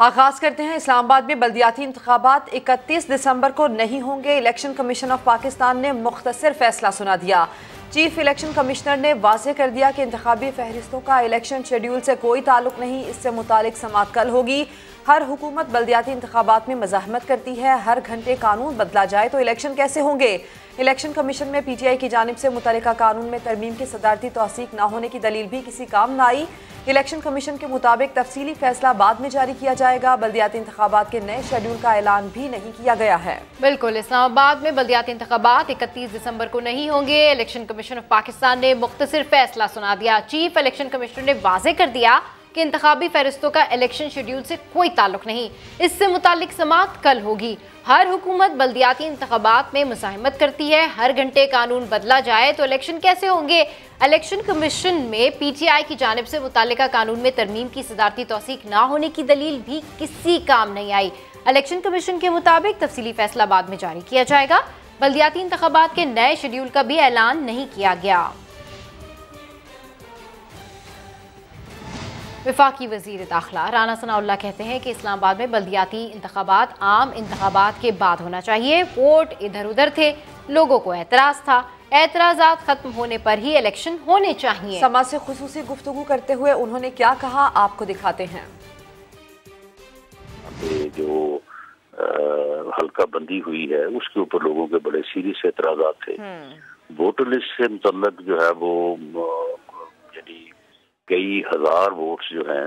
आगाज करते हैं। इस्लामाबाद में बल्दियाती इंतखाबात 31 दिसंबर को नहीं होंगे। इलेक्शन कमीशन ऑफ पाकिस्तान ने मुख्तसर फैसला सुना दिया। चीफ इलेक्शन कमिश्नर ने वाज़ेह कर दिया कि इंतखाबी फहरिस्तों का इलेक्शन शेड्यूल से कोई ताल्लुक नहीं। इससे मुतालिक समाअत कल होगी। हर हुकूमत बल्दियाती इंतखाबात में मज़ाहमत करती है। हर घंटे कानून बदला जाए तो इलेक्शन कैसे होंगे। इलेक्शन कमीशन में PTI की जानिब से मुतल्लिका कानून में तरमीम की सदारती तौसीक न होने की दलील भी किसी काम न आई। इलेक्शन कमीशन के मुताबिक तफसीली फैसला बाद में जारी किया जाएगा। बल्दियाती इंतखाबात के नए शेड्यूल का ऐलान भी नहीं किया गया है। बिल्कुल, इस्लामाबाद में बल्दियाती इंतखाबात 31 दिसंबर को नहीं होंगे। इलेक्शन कमीशन ऑफ पाकिस्तान ने मुख्तसर फैसला सुना दिया। चीफ इलेक्शन कमिश्नर ने वाज़ेह कर दिया कि इंतखाबी फहरिस्तों का इलेक्शन शेड्यूल से कोई ताल्लुक नहीं। इससे मुतालिक समाअत कल होगी। हर हुकूमत बल्दियाती इंतखाबात में मुज़ाहमत करती है। हर घंटे कानून बदला जाए तो इलेक्शन कैसे होंगे। इलेक्शन कमीशन में PTI की जानिब से मुतालिका कानून में तरमीम की सदारती तौसीक ना होने की दलील भी किसी काम नहीं आई। इलेक्शन कमीशन के मुताबिक तफसीली फैसला बाद में जारी किया जाएगा। बल्दियाती इंतखाबात के नए शेड्यूल का भी ऐलान नहीं किया गया। वफाकी वज़ीर दाखिला राना सनाउल्लाह कहते हैं कि इस्लामाबाद में बल्दियाती इंतखाबात आम इंतखाबात के बाद होना चाहिए। वोट इधर उधर थे, लोगों को एतराज़ था। एतराज़ात खत्म होने पर ही इलेक्शन होने चाहिए। समाज से खुसूसी गुफ्तगू करते हुए उन्होंने क्या कहा, आपको दिखाते हैं। जो हल्का बंदी हुई है उसके ऊपर लोगों के बड़े सीरियस एतराज़ात थे। वोटर लिस्ट से मुतल्लक जो है वो यानी कई हजार वोट्स जो हैं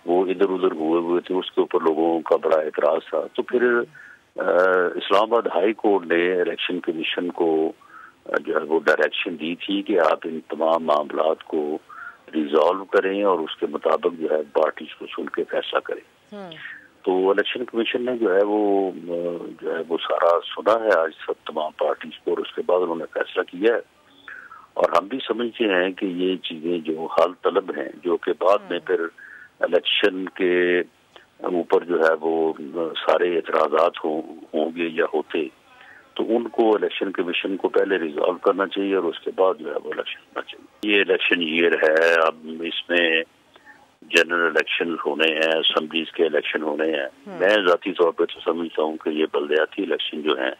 वो इधर उधर हुए थे, उसके ऊपर लोगों का बड़ा एतराज था। तो फिर इस्लामाबाद हाई कोर्ट ने इलेक्शन कमीशन को जो है वो डायरेक्शन दी थी कि आप इन तमाम मामलात को रिजॉल्व करें और उसके मुताबिक जो है पार्टीज को सुन के फैसला करें। तो इलेक्शन कमीशन ने जो है वो सारा सुना है आज सब तमाम पार्टीज को, और उसके बाद उन्होंने फैसला किया है। और हम भी समझते हैं कि ये चीजें जो हाल तलब हैं, जो कि बाद में फिर इलेक्शन के ऊपर जो है वो सारे एतराज़ात होंगे या होते, तो उनको इलेक्शन कमीशन को पहले रिजॉल्व करना चाहिए और उसके बाद जो है वो इलेक्शन होना चाहिए। ये इलेक्शन ईयर है, अब इसमें जनरल इलेक्शन होने हैं, असम्बलीज के इलेक्शन होने हैं। मैं ज़ाती तौर पर तो समझता हूँ कि ये बल्दियाती इलेक्शन जो हैं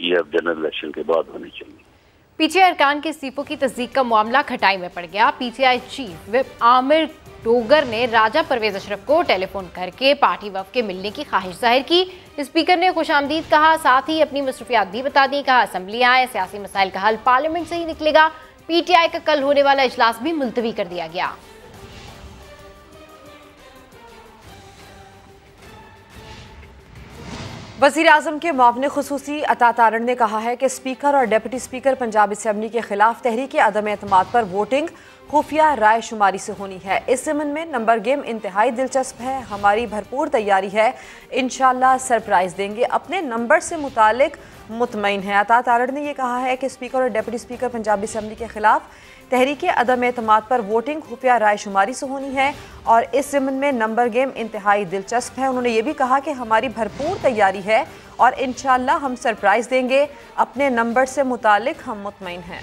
ये अब जनरल इलेक्शन के बाद होने चाहिए। PTI अरकान के इस्तीफों की तस्दीक का मामला खटाई में पड़ गया। PTI chief whip Aamir Dogar ने राजा परवेज अशरफ को टेलीफोन करके पार्टी वफ़ के मिलने की ख्वाहिश जाहिर की। स्पीकर ने खुशामदीद कहा, साथ ही अपनी मसरूफियात भी बता दी। कहा असम्बली आए, सियासी मसाइल का हल पार्लियामेंट से ही निकलेगा। PTI का कल होने वाला इजलास भी मुलतवी कर दिया गया। वज़ीर आज़म के मुआविन खुसूसी अता तारण ने कहा है कि स्पीकर और डिप्टी स्पीकर पंजाब असेंबली के खिलाफ तहरीक अदम एतमाद पर वोटिंग खुफिया राय शुमारी से होनी है। इस ज़मन में नंबर गेम इंतहाई दिलचस्प है। हमारी भरपूर तैयारी है, इंशाअल्लाह सरप्राइज देंगे। अपने नंबर से मुतालिक मुतमईन है। अता तारण ने यह कहा है कि स्पीकर और डिप्टी स्पीकर पंजाब असेंबली के खिलाफ तहरीक अदम एतमाद पर वोटिंग खुफिया राय शुमारी से होनी है और इस ज़मन में नंबर गेम इंतहाई दिलचस्प है। उन्होंने ये भी कहा कि हमारी भरपूर तैयारी है और इंशाअल्लाह हम सरप्राइज देंगे। अपने नंबर से मुतालिक हम मुतमईन हैं।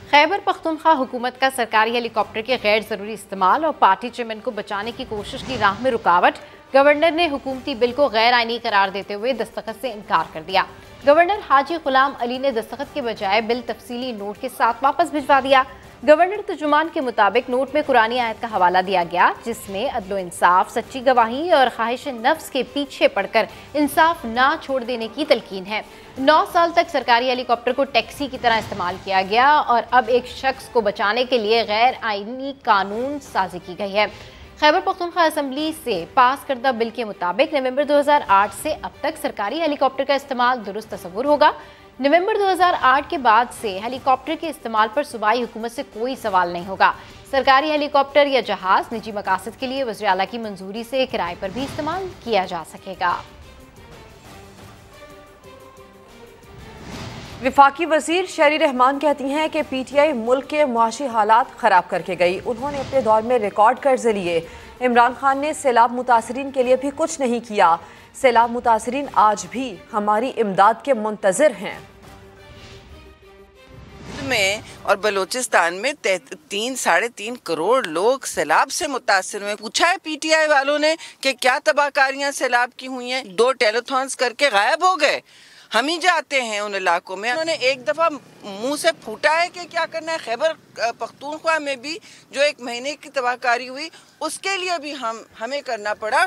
खैबर पख्तूनख्वा हुकूमत का सरकारी हेलीकॉप्टर के गैर ज़रूरी इस्तेमाल और पार्टी चेयरमैन को बचाने की कोशिश की राह में रुकावट। गवर्नर ने हुकूमती बिल को गैर आईनी करार देते हुए दस्तखत से इनकार कर दिया। गवर्नर हाजी गुलाम अली ने दस्तखत के बजाय बिल तफसीली नोट के साथ वापस भिजवा दिया। गवर्नर तर्जुमान के मुताबिक नोट में कुरानी आयत का हवाला दिया गया, जिसमें अदलो इंसाफ, सच्ची गवाही और ख्वाहिश नफ्स के पीछे पड़कर इंसाफ ना छोड़ देने की तलकीन है। 9 साल तक सरकारी हेलीकॉप्टर को टैक्सी की तरह इस्तेमाल किया गया और अब एक शख्स को बचाने के लिए गैर आईनी कानून साजी की गई है। खैबर पख्तूनख्वा असेंबली से पास करदा बिल के मुताबिक नवंबर 2008 से अब तक सरकारी हेलीकॉप्टर का इस्तेमाल दुरुस्त तस्वुर होगा। नवंबर 2008 के बाद से हेलीकॉप्टर के इस्तेमाल पर सूबाई हुकूमत से कोई सवाल नहीं होगा। सरकारी हेलीकॉप्टर या जहाज निजी मकासद के लिए वज़ीर आला की मंजूरी से किराए पर भी इस्तेमाल किया जा सकेगा। वफाकी वज़ीर शरी रहमान कहती हैं कि PTI मुल्क के मुआशी हालात ख़राब करके गई। उन्होंने अपने दौर में रिकॉर्ड कर्जे लिए। इमरान खान ने सैलाब मुतासरीन के लिए भी कुछ नहीं किया। सैलाब मुतासरीन आज भी हमारी इमदाद के मुंतज़िर हैं। में और बलूचिस्तान में 3-3.5 करोड़ लोग सैलाब से मुतासिर हुए। पूछा है पीटीआई वालों ने कि क्या तबाहकारियां सैलाब की हुई हैं? 2 टेलीथॉन्स करके गायब हो गए। हम ही जाते हैं उन इलाकों में। उन्होंने एक दफ़ा मुंह से फूटा है कि क्या करना है। खैबर पख्तूनख्वा में भी जो 1 महीने की तबाहकारी हुई, उसके लिए भी हमें करना पड़ा।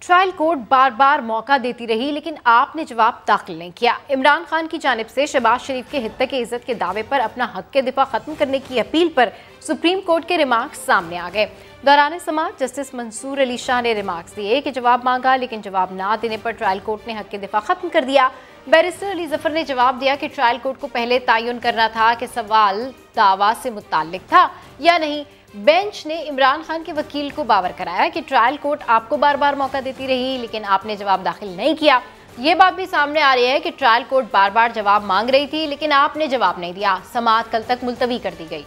ट्रायल कोर्ट बार बार मौका देती रही, लेकिन आपने जवाब दाखिल नहीं किया। इमरान खान की जानिब से शहबाज शरीफ के हित्ते के इज्जत के दावे पर अपना हक के दिफा खत्म करने की अपील पर सुप्रीम कोर्ट के रिमार्क्स सामने आ गए। दौरान समाअत जस्टिस मंसूर अली शाह ने रिमार्क्स दिए कि जवाब मांगा, लेकिन जवाब ना देने पर ट्रायल कोर्ट ने हक के दिफा खत्म कर दिया। बैरिस्टर अली जफर ने जवाब दिया कि ट्रायल कोर्ट को पहले तयन करना था कि सवाल दावा से मुताल्लिक था या नहीं। बेंच ने इमरान खान के वकील को बावर कराया कि ट्रायल कोर्ट आपको बार बार मौका देती रही, लेकिन आपने जवाब दाखिल नहीं किया। ये बात भी सामने आ रही है कि ट्रायल कोर्ट बार बार जवाब मांग रही थी, लेकिन आपने जवाब नहीं दिया। समाअत कल तक मुलतवी कर दी गई।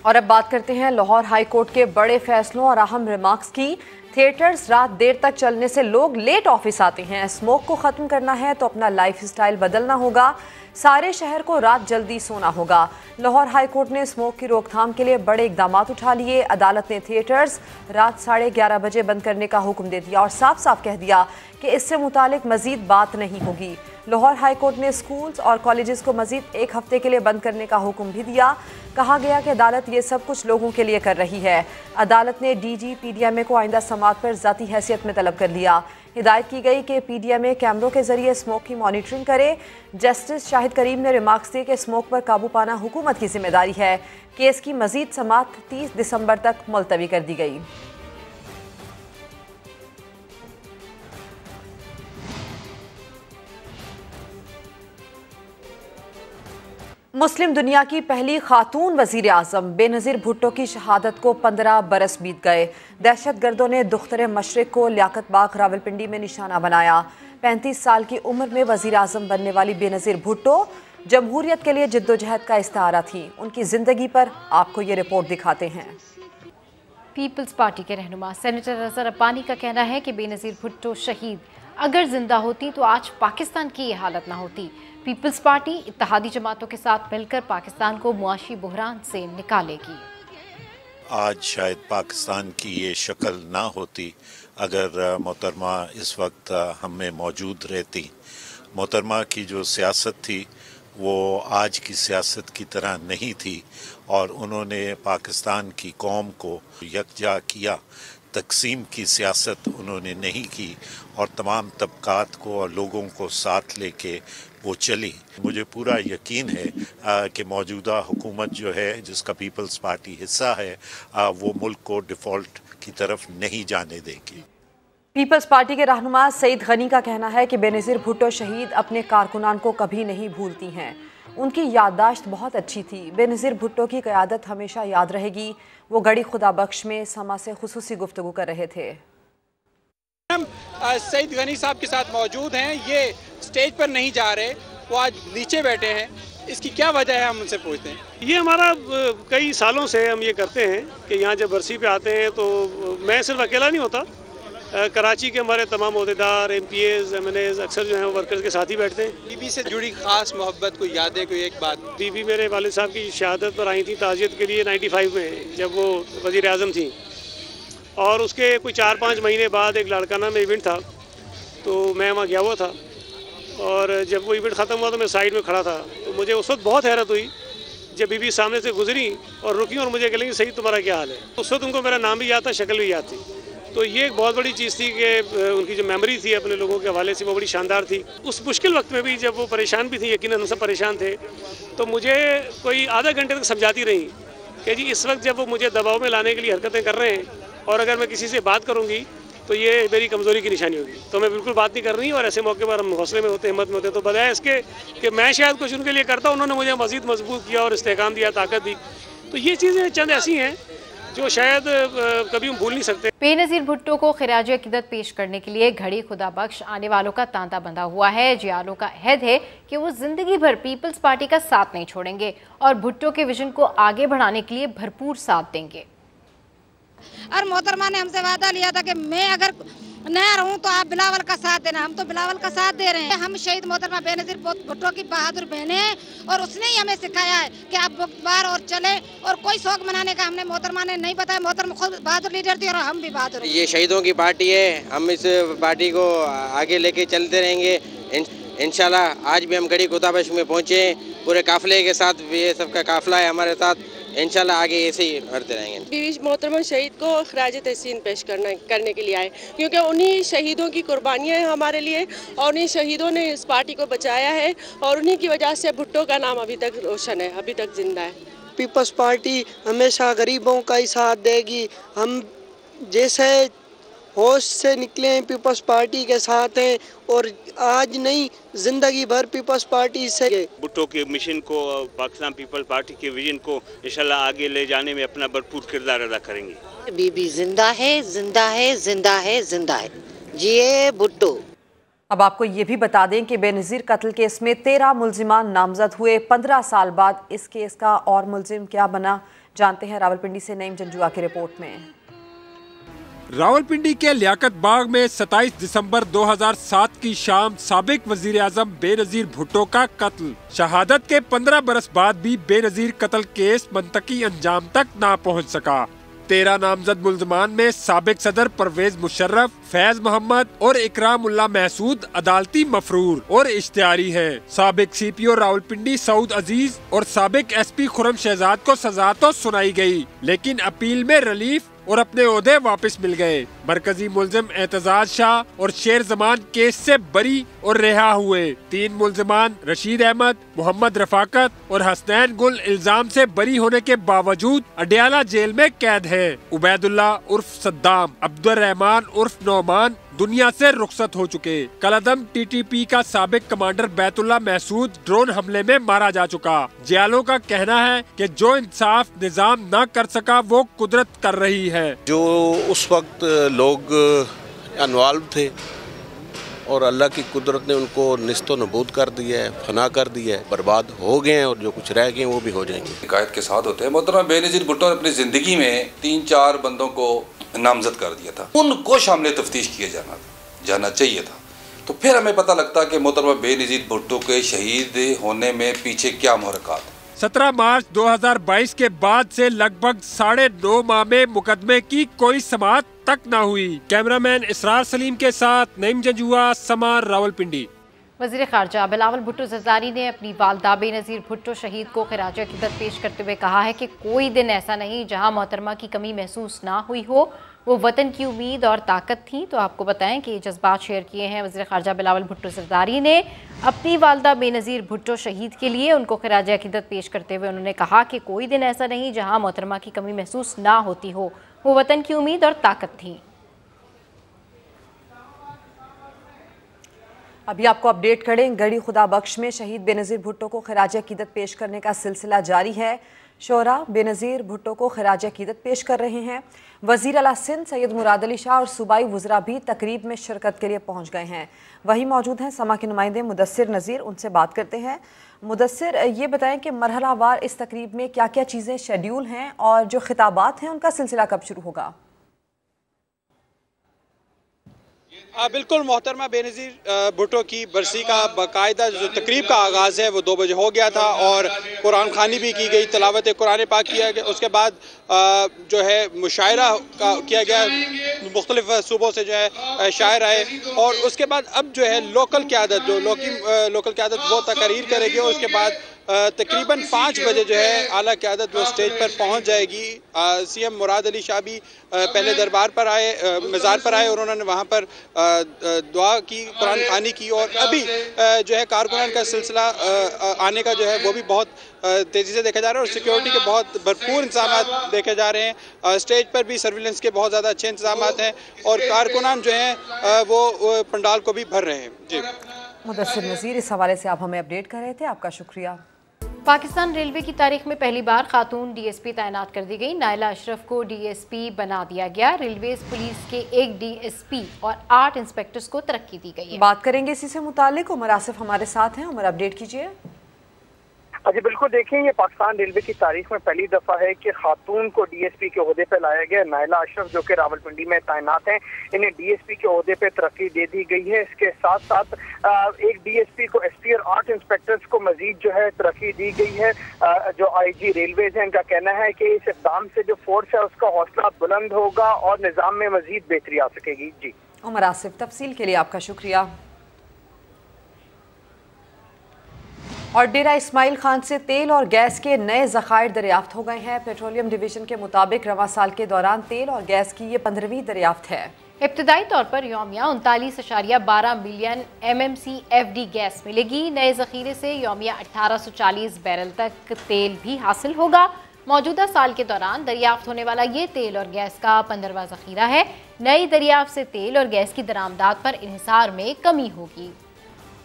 और अब बात करते हैं लाहौर हाई कोर्ट के बड़े फैसलों और अहम रिमार्क्स की। थिएटर्स रात देर तक चलने से लोग लेट ऑफिस आते हैं। स्मोक को ख़त्म करना है तो अपना लाइफ स्टाइल बदलना होगा। सारे शहर को रात जल्दी सोना होगा। लाहौर हाई कोर्ट ने स्मोक की रोकथाम के लिए बड़े इकदाम उठा लिए। अदालत ने थिएटर्स रात 11:30 बजे बंद करने का हुक्म दे दिया और साफ साफ कह दिया कि इससे मुतालिक मजीद बात नहीं होगी। लाहौर हाई कोर्ट ने स्कूल्स और कॉलेजेस को मजीद 1 हफ्ते के लिए बंद करने का हुक्म भी दिया। कहा गया कि अदालत ये सब कुछ लोगों के लिए कर रही है। अदालत ने DG PDMA को आइंदा समाअत पर ज़ाती हैसियत में तलब कर लिया। हिदायत की गई कि PDMA कैमरों के जरिए स्मोक की मॉनिटरिंग करे। जस्टिस शाहिद करीम ने रिमार्क्स दिए कि स्मोक पर काबू पाना हुकूमत की जिम्मेदारी है। केस की मजीद समाअत 30 दिसंबर तक मुलतवी कर दी गई। मुस्लिम दुनिया की पहली खातून वजीर आजम बेनज़ीर भुट्टो की शहादत को 15 बरस बीत गए। दहशतगर्दों ने दुख्तर मशरिक को लियाकत बाग रावलपिंडी में निशाना बनाया। 35 साल की उम्र में वजीर आजम बनने वाली बेनज़ीर भुट्टो जमहूरियत के लिए जिद्दोजहद का इस्तारा थी। उनकी जिंदगी पर आपको ये रिपोर्ट दिखाते हैं। पीपल्स पार्टी के रहनुमा सेनेटर अजहर अब्बानी का कहना है कि बेनज़ीर भुट्टो शहीद अगर जिंदा होती तो आज पाकिस्तान की ये हालत ना होती। पीपल्स पार्टी इत्तेहादी जमातों के साथ मिलकर पाकिस्तान को मुआशी बहरान से निकालेगी। आज शायद पाकिस्तान की ये शक्ल ना होती अगर मोहतरमा इस वक्त हम में मौजूद रहती। मोहतरमा की जो सियासत थी वो आज की सियासत की तरह नहीं थी और उन्होंने पाकिस्तान की कौम को यकजा किया। तकसीम की सियासत उन्होंने नहीं की और तमाम तबकात को और लोगों को साथ लेके वो चली। मुझे पूरा यकीन है कि मौजूदा हुकूमत जो है जिसका पीपल्स पार्टी हिस्सा है वो मुल्क को डिफ़ॉल्ट की तरफ नहीं जाने देगी। पीपल्स पार्टी के रहनुमा सईद गनी का कहना है कि बेनज़ीर भुट्टो शहीद अपने कारकुनान को कभी नहीं भूलती हैं। उनकी याददाश्त बहुत अच्छी थी। बेनज़ीर भुट्टो की क़यादत हमेशा याद रहेगी। वो गड़ी खुदा बख्श में समा से खुसूसी गुफ्तगू कर रहे थे। हम सईद गनी साहब के साथ मौजूद हैं। ये स्टेज पर नहीं जा रहे, वो आज नीचे बैठे हैं। इसकी क्या वजह है, हम उनसे पूछते हैं। ये हमारा कई सालों से हम ये करते हैं कि यहाँ जब बरसी पे आते हैं तो मैं सिर्फ अकेला नहीं होता, कराची के हमारे तमाम ओहदेदार MPAs MNAs अक्सर जो हैं वर्कर्स के साथ ही बैठते हैं। बीबी से जुड़ी खास मोहब्बत को यादें, कोई एक बात? बीबी मेरे वालिद साहब की शहादत पर आई थी ताज़ियत के लिए 95 में, जब वो वज़ीर आज़म थी। और उसके कोई 4-5 महीने बाद एक लाड़काना में इवेंट था तो मैं वहाँ गया हुआ था और जब वो इवेंट ख़त्म हुआ तो मैं साइड में खड़ा था। तो मुझे उस वक्त बहुत हैरत हुई जब बीबी सामने से गुजरी और रुकी और मुझे कहेंगी सही तुम्हारा क्या हाल है। उस वक्त उनको मेरा नाम भी याद था, शक्ल भी याद थी। तो ये एक बहुत बड़ी चीज़ थी कि उनकी जो मेमोरी थी अपने लोगों के हवाले से वो बड़ी शानदार थी। उस मुश्किल वक्त में भी जब वो परेशान भी थी, यकीनन हम सब परेशान थे, तो मुझे कोई आधा घंटे तक समझाती रही कि जी इस वक्त जब वो मुझे दबाव में लाने के लिए हरकतें कर रहे हैं और अगर मैं किसी से बात करूँगी तो ये मेरी कमज़ोरी की निशानी होगी, तो मैं बिल्कुल बात नहीं कर रही। और ऐसे मौके पर हम हौसले में होते, हिम्मत में होते। तो बजाय इसके कि मैं शायद कुछ उनके लिए करता, उन्होंने मुझे मज़ीद मजबूत किया और इस्तेहकाम दिया, ताकत दी। तो ये चीज़ें चंद ऐसी हैं जो शायद कभी हम भूल नहीं सकते। बेनज़ीर भुट्टो को खिराज अकीदत पेश करने के लिए घड़ी खुदा बख्श आने वालों का तांता बंधा हुआ है। जियालों का अहद है कि वो जिंदगी भर पीपल्स पार्टी का साथ नहीं छोड़ेंगे और भुट्टो के विजन को आगे बढ़ाने के लिए भरपूर साथ देंगे। और मोहतरमा ने हमसे वादा लिया था कि मैं अगर नहीं रहूं तो आप बिलावल का साथ देना। हम तो बिलावल का साथ दे रहे हैं। हम शहीद मोहतरमा बेनज़ीर भुट्टो की बहादुर बहनें हैं और उसने ही हमें सिखाया है कि आप बार और चले, और कोई शौक मनाने का हमने मोहतरमा ने नहीं बताया। मोहतरमा खुद बहादुर लीडर थी और हम भी बहादुर। ये शहीदों की पार्टी है, हम इस पार्टी को आगे लेके चलते रहेंगे इंशाल्लाह। आज भी हम गड़ी गोदाबश में पहुँचे पूरे काफिले के साथ, ये सबका काफिला है हमारे साथ, इंशाल्लाह आगे ऐसे ही बढ़ते रहेंगे। बीवी मोहतरमा शहीद को खराज तहसीन पेश करने के लिए आए, क्योंकि उन्हीं शहीदों की कुर्बानियाँ हैं हमारे लिए और उन्हीं शहीदों ने इस पार्टी को बचाया है और उन्हीं की वजह से भुट्टो का नाम अभी तक रोशन है, अभी तक जिंदा है। पीपल्स पार्टी हमेशा गरीबों का ही साथ देगी। हम जैसे होश से निकले हैं पीपल्स पार्टी के साथ हैं और आज नहीं जिंदगी भर पीपल्स पार्टी से। भुट्टो के मिशन को, पाकिस्तान पीपल्स पार्टी के विजन को इंशाल्लाह आगे ले जाने में अपना भरपूर किरदार अदा करेंगे। बीबी जिंदा है, जिंदा है, जिंदा है, जिंदा है। जिए भुट्टो। अब आपको ये भी बता दें कि बेनज़ीर कत्ल केस में 13 मुल्जिमान नामजद हुए। 15 साल बाद इस केस का और मुल्जिम क्या बना, जानते हैं रावलपिंडी से नईम जंजुआ की रिपोर्ट में। रावलपिंडी के लियाकत बाग में 27 दिसंबर 2007 की शाम साबिक वजीर आजम बेनज़ीर भुट्टो का कत्ल। शहादत के 15 बरस बाद भी बेनज़ीर कत्ल केस मंतकी अंजाम तक ना पहुंच सका। 13 नामजद मुल्जमान में साबिक सदर परवेज मुशर्रफ, फैज मोहम्मद और इकराम उल्लाह महसूद अदालती मफरूर और इश्तिहारी हैं। साबिक CPO रावलपिंडी सऊद अजीज और साबिक SP खुरम शहजाद को सजा तो सुनाई गई, लेकिन अपील में रिलीफ और अपने ओहदे वापस मिल गए। मरकजी मुल्जिम एतजाज शाह और शेर जमान केस से बरी और रिहा हुए। 3 मुल्जिमान रशीद अहमद, मोहम्मद रफाकत और हसनैन गुल इल्जाम से बरी होने के बावजूद अडियाला जेल में कैद हैं। उबैदुल्ला उर्फ सद्दाम, अब्दुल रहमान उर्फ नौमान दुनिया से रुखसत हो चुके। कलअदम TTP का साबिक कमांडर बैतुल्ला महसूद ड्रोन हमले में मारा जा चुका। जियालों का कहना है कि जो इंसाफ निजाम न कर सका वो कुदरत कर रही है। जो उस वक्त लोग इन्वॉल्व थे और अल्लाह की कुदरत ने उनको निस्तो नबूद कर दिया है, फना कर दिया है, बर्बाद हो गए हैं और जो कुछ रह गए वो भी हो जाएंगे। कायद के साथ होते हैं। मोहतरमा बेनज़ीर भुट्टो ने अपनी जिंदगी में 3-4 बंदों को नामजद कर दिया था, उनको शामिल तफ्तीश किया जाना चाहिए था। तो फिर हमें पता लगता कि मोहतरमा बेनज़ीर भुट्टो के शहीद होने में पीछे क्या मुहर्रकात है। 17 मार्च 2022 के बाद से लगभग 9.5 माह में मुकदमे की कोई समाअत तक न हुई। कैमरामैन इसरार सलीम के साथ नईम जंजुआ, समा, रावलपिंडी। वज़ीर ख़ारजा बिलावल भुट्टो ज़रदारी ने अपनी वालदा बेनज़ीर भुट्टो शहीद को खिराज अक़ीदत पेश करते हुए कहा है कि कोई दिन ऐसा नहीं जहां मोहतरमा की कमी महसूस ना हुई हो। वो वतन की उम्मीद और ताकत थी। तो आपको बताएं कि ये जज्बात शेयर किए हैं वज़ीर ख़ारजा बिलावल भुट्टो ज़रदारी ने अपनी वालदा बेनज़ीर भुट्टो शहीद के लिए। उनको खिराज अक़ीदत पेश करते हुए उन्होंने कहा कि कोई दिन ऐसा नहीं जहाँ मोहतरमा की कमी महसूस ना होती हो। वो वतन की उम्मीद और ताकत थी। अभी आपको अपडेट करें, गढ़ी खुदा बख्श में शहीद बेनज़ीर भुट्टो को खिराज अक़ीदत पेश करने का सिलसिला जारी है। शोरा बेनज़ीर भुट्टो को खिराज अक़ीदत पेश कर रहे हैं। वज़ीर आला सिंध सैयद मुराद अली शाह और सूबाई वज़रा भी तकरीब में शिरकत के लिए पहुँच गए हैं। वहीं मौजूद हैं समा के नुमाइंदे मुदस्सिर नज़ीर, उनसे बात करते हैं। मुदस्सिर, ये बताएं कि मरहलावार इस तकरीब में क्या क्या चीज़ें शेड्यूल हैं और जो खिताबात हैं उनका सिलसिला कब शुरू होगा? बिल्कुल, मोहतरमा बेनज़ीर भुट्टो की बरसी का बाकायदा जो तकरीब का आगाज़ है वो 2 बजे हो गया था और कुरान खानी भी की गई, तिलावत कुरान पाक किया गया। उसके बाद जो है मुशायरा किया गया, मुख्तलिफ सूबों से जो है शायर आए और उसके बाद अब जो है लोकल क़यादत लोकल क़यादत वो तकरीर करेगी और उसके बाद तकरीबन 5 बजे जो है आला क़यादत वो स्टेज पर पहुंच जाएगी। CM मुराद अली शाह भी पहले दरबार पर आए, मज़ार पर आए और उन्होंने वहां पर दुआ की, कुरान खानी की और अभी जो है कारकुनान का सिलसिला आने का जो है वो भी बहुत तेज़ी से देखा जा रहा है और सिक्योरिटी के बहुत भरपूर इंतजाम देखे जा रहे हैं। स्टेज पर भी सर्विलेंस के बहुत ज़्यादा अच्छे इंतजाम हैं और कारकुनान जो हैं वो पंडाल को भी भर रहे हैं। जी मुदस्सिर नज़ीर, इस हवाले से आप हमें अपडेट कर रहे थे, आपका शुक्रिया। पाकिस्तान रेलवे की तारीख में पहली बार खातून DSP तैनात कर दी गई। नाइला अशरफ को DSP बना दिया गया। रेलवेज पुलिस के 1 DSP और 8 इंस्पेक्टर्स को तरक्की दी गई है। बात करेंगे इसी से मुतालिक। उमर आसिफ हमारे साथ हैं। उमर, अपडेट कीजिए। जी बिल्कुल, देखिए ये पाकिस्तान रेलवे की तारीख में पहली दफा है कि खातून को डीएसपी के ओहदे पे लाया गया। नाइला अशरफ जो कि रावलपिंडी में तैनात हैं, इन्हें डीएसपी के ओहदे पे तरक्की दे दी गई है। इसके साथ साथ एक डीएसपी को एसपी और 8 इंस्पेक्टर्स को मजीद जो है तरक्की दी गई है। जो आईजी रेलवेज है, इनका कहना है कि इस इक़दाम से जो फोर्स है उसका हौसला बुलंद होगा और निज़ाम में मजीद बेहतरी आ सकेगी। जी उमर आसिफ, तफसील के लिए आपका शुक्रिया। और डेरा इस्माइल खान से तेल और गैस के नए ज़खायर दरियाफ्त हो गए हैं। पेट्रोलियम डिवीजन के मुताबिक रवां साल के दौरान तेल और गैस की ये 15वीं दरियाफ्त है। इब्तदाई तौर पर यौमिया 39.12 मिलियन MMCFD गैस मिलेगी। नए ज़खीरे से यौमिया 1840 बैरल तक तेल भी हासिल होगा। मौजूदा साल के दौरान दरियाफ्त होने वाला ये तेल और गैस का 15वां ज़खीरा है। नई दरियाफ्त से तेल और गैस की दरामदात पर इन्हिसार में कमी होगी।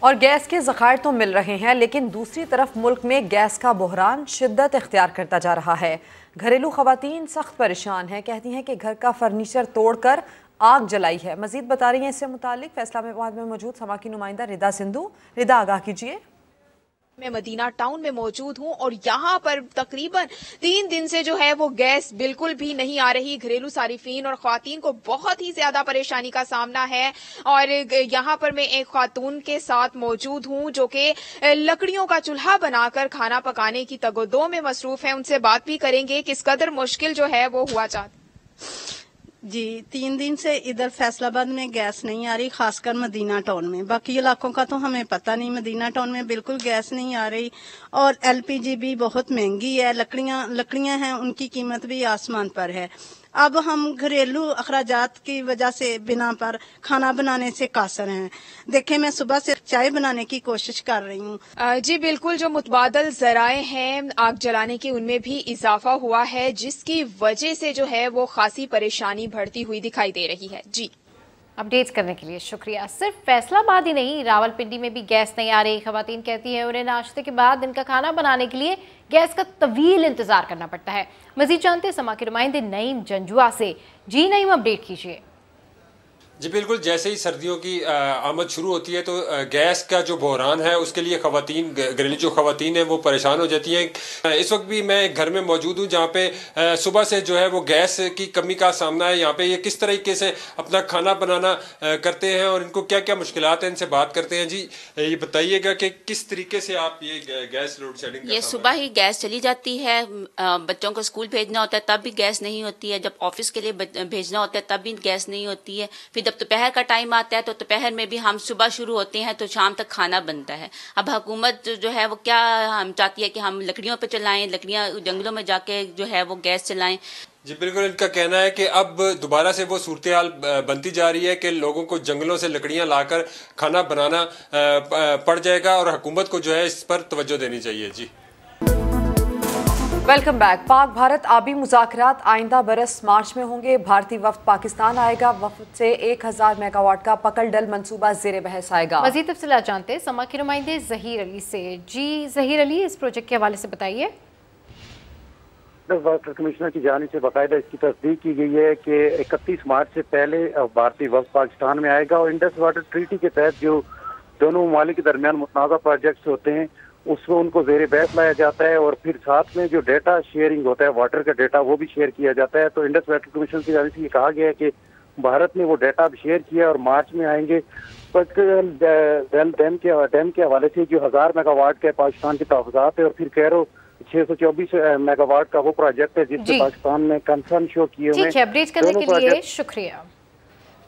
और गैस के ज़खायर तो मिल रहे हैं, लेकिन दूसरी तरफ मुल्क में गैस का बहरान शिद्दत इख्तियार करता जा रहा है। घरेलू ख़वातीन सख्त परेशान हैं, कहती हैं कि घर का फर्नीचर तोड़कर आग जलाई है। मजीद बता रही हैं इससे मुतालिक फैसलाबाद में मौजूद समा की नुमाइंदा रिदा सिंधु। रिदा, आगाह कीजिए। मैं मदीना टाउन में मौजूद हूं और यहाँ पर तकरीबन 3 दिन से जो है वो गैस बिल्कुल भी नहीं आ रही। घरेलू सारिफीन और ख्वातीन को बहुत ही ज्यादा परेशानी का सामना है। और यहाँ पर मैं एक खातून के साथ मौजूद हूँ जो कि लकड़ियों का चूल्हा बनाकर खाना पकाने की तगोदो में मसरूफ है। उनसे बात भी करेंगे किस कदर मुश्किल जो है वो हुआ जी। 3 दिन से इधर फैसलाबाद में गैस नहीं आ रही, खासकर मदीना टाउन में। बाकी इलाकों का तो हमें पता नहीं। मदीना टाउन में बिल्कुल गैस नहीं आ रही और एलपीजी भी बहुत महंगी है। लकड़ियां हैं, उनकी कीमत भी आसमान पर है। अब हम घरेलू अखराजात की वजह से बिना पर खाना बनाने से कासर हैं। देखें, मैं सुबह से चाय बनाने की कोशिश कर रही हूँ। जी बिल्कुल, जो मुतबादल जराए हैं आग जलाने के, उनमें भी इजाफा हुआ है, जिसकी वजह से जो है वो खासी परेशानी बढ़ती हुई दिखाई दे रही है। जी, अपडेट्स करने के लिए शुक्रिया। सिर्फ फैसलाबाद ही नहीं, रावलपिंडी में भी गैस नहीं आ रही। खवातीन कहती हैं उन्हें नाश्ते के बाद दिन का खाना बनाने के लिए गैस का तवील इंतजार करना पड़ता है। मजीद जानते समा के नुमाइंदे नईम जंजुआ से। जी नईम, अपडेट कीजिए। जी बिल्कुल, जैसे ही सर्दियों की आमद शुरू होती है तो गैस का जो बहरान है उसके लिए खवातीन, घरेलू जो खवातीन हैं वो परेशान हो जाती हैं। इस वक्त भी मैं घर में मौजूद हूँ जहाँ पे सुबह से जो है वो गैस की कमी का सामना है। यहाँ पे ये किस तरीके से अपना खाना बनाना करते हैं और इनको क्या क्या मुश्किलात हैं, इनसे बात करते हैं। जी ये बताइएगा कि किस तरीके से आप ये गैस लोड शेडिंग। ये सुबह ही गैस चली जाती है, बच्चों को स्कूल भेजना होता है तब भी गैस नहीं होती है, जब ऑफिस के लिए भेजना होता है तब भी गैस नहीं होती है, फिर जब दोपहर का टाइम आता है तो दोपहर में भी हम सुबह शुरू होते हैं तो शाम तक खाना बनता है। अब हुकूमत जो है वो क्या हम चाहती है कि हम लकड़ियों पे चलाएं, लकड़ियां जंगलों में जाके जो है वो गैस चलाएं। जी बिल्कुल, इनका कहना है कि अब दोबारा से वो सूरत हाल बनती जा रही है कि लोगों को जंगलों से लकड़ियां लाकर खाना बनाना पड़ जाएगा और हुकूमत को जो है इस पर तवज्जो देनी चाहिए। जी वेलकम बैक। पाक भारत आबी मुज़ाकरात आइंदा बरस मार्च में होंगे। भारतीय वफ्द पाकिस्तान आएगा। वफ्द से 1000 मेगावाट का पकड़ डल मंसूबा ज़ेरे बहस आएगा। मज़ीद तफसीलात जानते हैं समा के नुमाइंदे ज़हीर अली से। जी ज़हीर अली, इस प्रोजेक्ट के हवाले से बताइए। वाटर कमिश्नर की जानिब से बाकायदा इसकी तस्दीक की गई है कि 31 मार्च से पहले भारतीय वफ्द पाकिस्तान में आएगा और इंडस वाटर ट्रीटी के तहत जो दोनों ममालिक के दरमियान मुतनाज़ा प्रोजेक्ट्स होते हैं उसको उनको ज़ेरे बहस लाया जाता है और फिर साथ में जो डेटा शेयरिंग होता है, वाटर का डेटा, वो भी शेयर किया जाता है। तो इंडस वाटर कमीशन की जानिब से ये कहा गया है कि भारत ने वो डेटा भी शेयर किया और मार्च में आएंगे। डैम के हवाले से जो 1000 मेगावाट के पाकिस्तान के तहफ़्फ़ुज़ात है और फिर कैरो 624 मेगावाट का वो प्रोजेक्ट है जिससे पाकिस्तान ने कंसर्न शो किए हुए हैं। ठीक है, अपडेट करने के लिए शुक्रिया।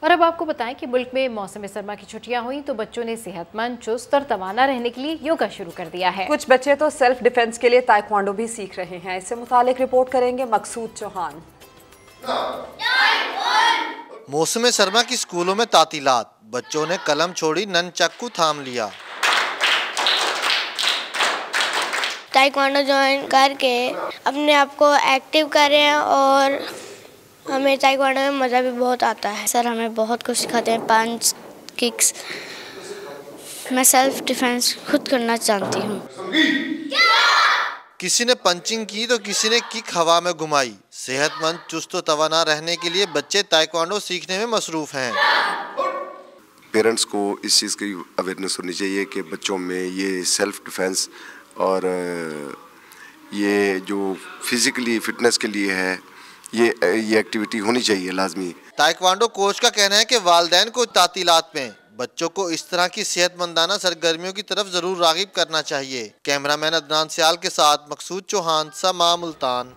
और अब आपको बताएं कि मुल्क में मौसम सरमा की छुट्टियां हुई तो बच्चों ने सेहतमंद, चुस्त और तवाना रहने के लिए योगा शुरू कर दिया है। कुछ बच्चे तो सेल्फ डिफेंस के लिए ताइक्वांडो भी सीख रहे हैं। इससे मुतालिक रिपोर्ट करेंगे मकसूद चौहान। मौसम सरमा की स्कूलों में तातीलात, बच्चों ने कलम छोड़ी, ननचक्कू थाम लिया। ताइक्वांडो ज्वाइन करके अपने आप को एक्टिव कर रहे हैं और हमें ताइक्वांडो में मज़ा भी बहुत आता है। सर हमें बहुत कुछ सिखाते हैं, पंच, किक्स। मैं सेल्फ डिफेंस खुद करना चाहती हूँ। किसी ने पंचिंग की तो किसी ने किक हवा में घुमाई। सेहतमंद, चुस्त व तवाना रहने के लिए बच्चे ताइक्वांडो सीखने में मसरूफ हैं। पेरेंट्स को इस चीज़ की अवेयरनेस होनी चाहिए कि बच्चों में ये सेल्फ डिफेंस और ये जो फिजिकली फिटनेस के लिए है ये एक्टिविटी होनी चाहिए लाजमी। ताइक्वांडो कोच का कहना है कि वालिदैन को तातीलात में बच्चों को इस तरह की सेहतमंदाना सरगर्मियों की तरफ जरूर रागिब करना चाहिए। कैमरामैन अदनान सियाल के साथ मकसूद चौहान, समा, मुल्तान।